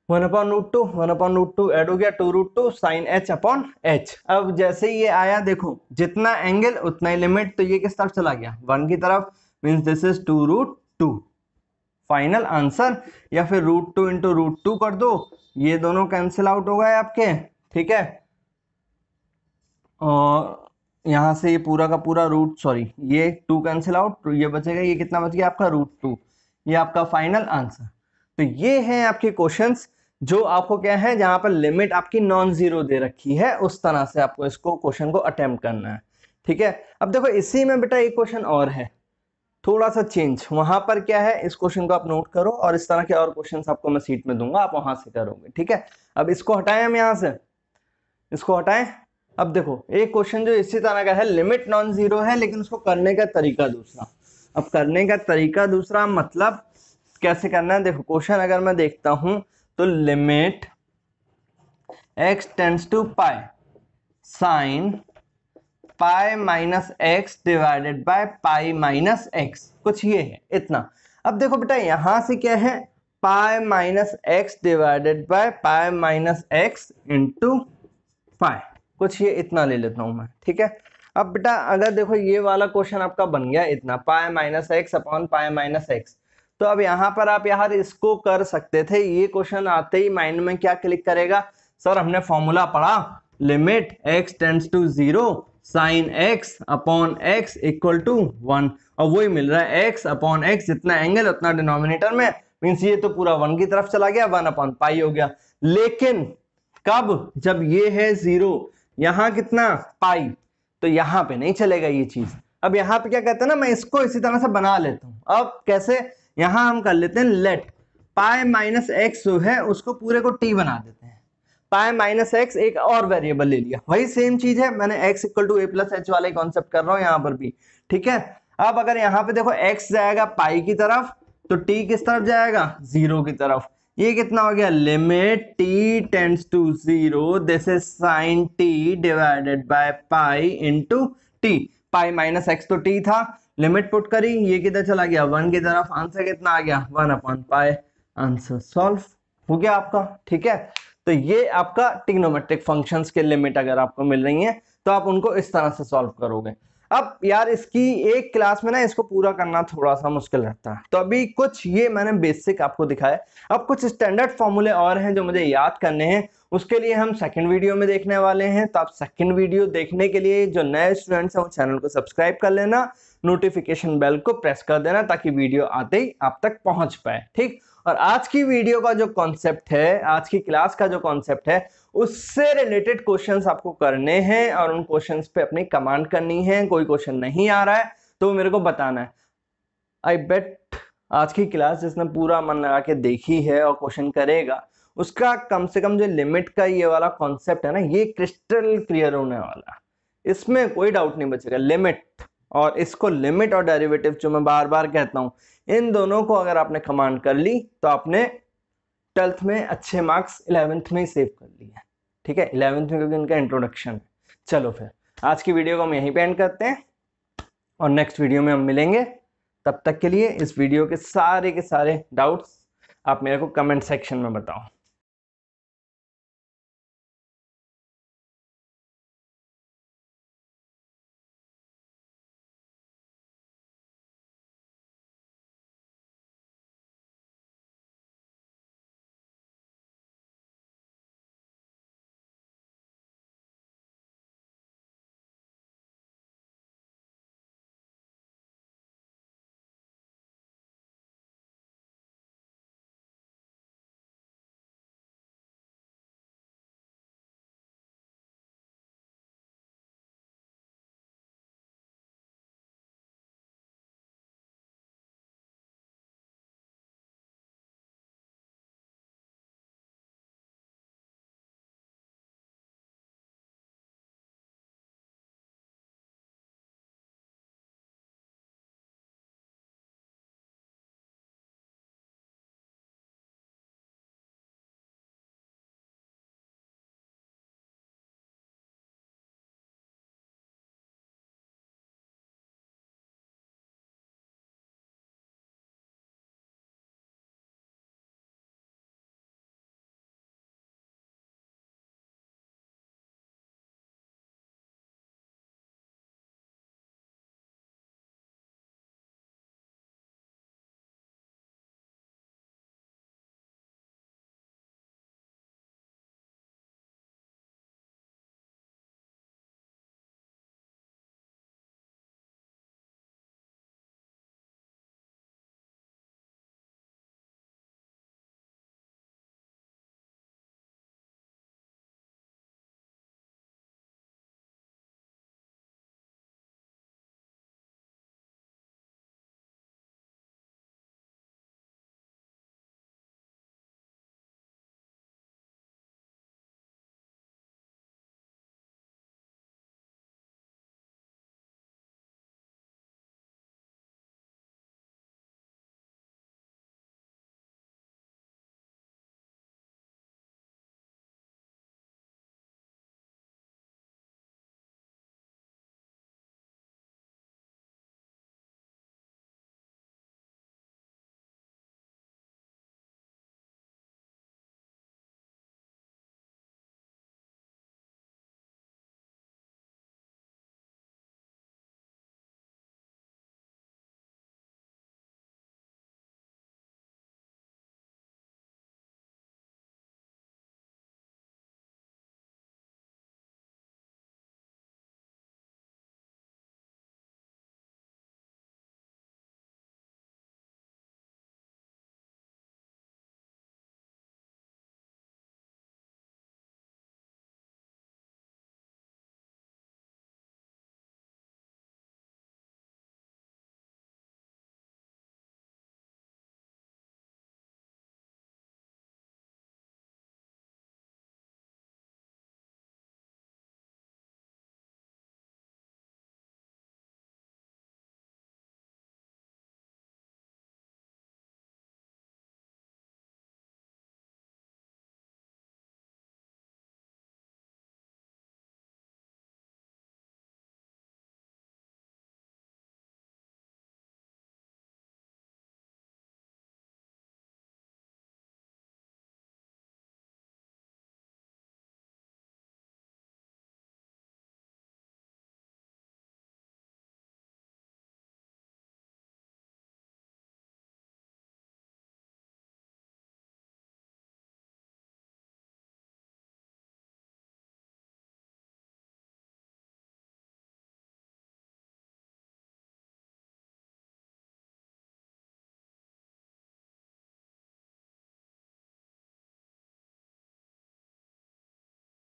1/√2 add हो गया 2√2 साइन h अपॉन h। अब जैसे ये आया देखो जितना एंगल उतना ही लिमिट, तो ये किस तरफ चला गया, 1 की तरफ, means this is 2√2 final answer, या फिर √2 इंटू √2 कर दो, ये दोनों कैंसिल आउट हो गए आपके, ठीक है। और यहां से ये पूरा का पूरा ये 2 कैंसिल आउट, तो ये बचेगा, ये कितना बच गया आपका √2, ये आपका फाइनल आंसर। तो ये हैं आपके क्वेश्चंस जो आपको क्या है, जहां पर लिमिट आपकी नॉन जीरो दे रखी है, उस तरह से आपको इसको क्वेश्चन को अटेम्प्ट करना है, ठीक है। अब देखो इसी में बेटा एक क्वेश्चन और है, थोड़ा सा चेंज, वहां पर क्या है, इस क्वेश्चन को आप नोट करो, और इस तरह के और क्वेश्चंस आपको मैं सीट में दूंगा, आप वहां से करोगे, ठीक है। अब इसको हटाएं, हम यहां से इसको हटाएं। अब देखो एक क्वेश्चन जो इसी तरह का है, लिमिट नॉन जीरो है, लेकिन उसको करने का तरीका दूसरा। अब करने का तरीका दूसरा मतलब कैसे करना है, देखो क्वेश्चन अगर मैं देखता हूं तो limit x tends to pi sine pi minus x divided by pi minus x, कुछ ये है इतना। अब देखो बेटा यहां से क्या है, पाई minus x divided by pi minus x into pi, कुछ ये इतना ले लेता हूं मैं, ठीक है। अब बेटा अगर देखो ये वाला क्वेश्चन आपका बन गया इतना, पाई minus x upon pi minus x, तो अब यहाँ पर आप यार इसको कर सकते थे, ये क्वेश्चन आते ही माइंड में क्या क्लिक करेगा, सर हमने फॉर्मूला पढ़ा, limit x tends to 0 sine x upon x equal to 1, और वही मिल रहा है x अपॉन x, जितना एंगल उतना डिनोमिनेटर में, मींस ये तो पूरा 1 की तरफ चला गया, 1/पाई हो गया। लेकिन कब, जब ये है 0, यहाँ कितना पाई, तो यहाँ पे नहीं चलेगा ये चीज। अब यहाँ पे क्या कहते हैं ना, मैं इसको इसी तरह से बना लेता हूं। अब कैसे, यहां हम कर लेते हैं लेट पाई माइनस एक्स जो है उसको पूरे को टी बना देते हैं, पाई माइनस एक्स एक और वेरिएबल ले लिया, वही सेम चीज है, मैंने x equal to a plus h वाले कॉन्सेप्ट कर रहा हूं यहां पर भी, ठीक है। अब अगर यहां पे देखो x जाएगा पाई की तरफ, तो t किस तरफ जाएगा, 0 की तरफ, ये कितना हो गया, limit t tends to 0 this is sine t divided by pi into t, pi minus x तो t था, लिमिट पुट करी, ये किधर चला गया, 1 की तरफ, आंसर कितना आ गया, 1/पाई, आंसर सॉल्व हो गया आपका, ठीक है। तो ये आपका ट्रिग्नोमेट्रिक फंक्शंस के लिमिट अगर आपको मिल रही हैं तो आप उनको इस तरह से सॉल्व करोगे। अब यार इसकी एक क्लास में ना इसको पूरा करना थोड़ा सा मुश्किल रहता है, तो अभी कुछ ये मैंने बेसिक आपको दिखाया, अब कुछ स्टैंडर्ड फॉर्मूले और हैं जो मुझे याद करने हैं, उसके लिए हम सेकंड वीडियो में देखने वाले हैं। तो आप सेकंड वीडियो देखने के लिए जो नए स्टूडेंट्स हैं वो चैनल को सब्सक्राइब कर लेना, नोटिफिकेशन बेल को प्रेस कर देना ताकि वीडियो आते ही आप तक पहुंच पाए, ठीक। और आज की वीडियो का जो कॉन्सेप्ट है, आज की क्लास का जो कॉन्सेप्ट है, उससे रिलेटेड क्वेश्चंस आपको करने हैं और उन क्वेश्चंस पे अपनी कमांड करनी है। कोई क्वेश्चन नहीं आ रहा है तो मेरे को बताना है। आई बेट आज की क्लास जिसने पूरा मन लगा के देखी है और क्वेश्चन करेगा, उसका कम से कम जो लिमिट का ये वाला कॉन्सेप्ट है ना, ये क्रिस्टल क्लियर होने वाला, इसमें कोई डाउट नहीं बचेगा। लिमिट और इसको लिमिट और डेरिवेटिव जो मैं बार बार कहता हूं, इन दोनों को अगर आपने कमांड कर ली तो आपने 12th में अच्छे मार्क्स 11th में ही सेव कर लिए, ठीक है, 11th में, क्योंकि इनका इंट्रोडक्शन है। चलो फिर आज की वीडियो को हम यहीं पे एंड करते हैं और नेक्स्ट वीडियो में हम मिलेंगे। तब तक के लिए इस वीडियो के सारे डाउट्स आप मेरे को कमेंट सेक्शन में बताओ।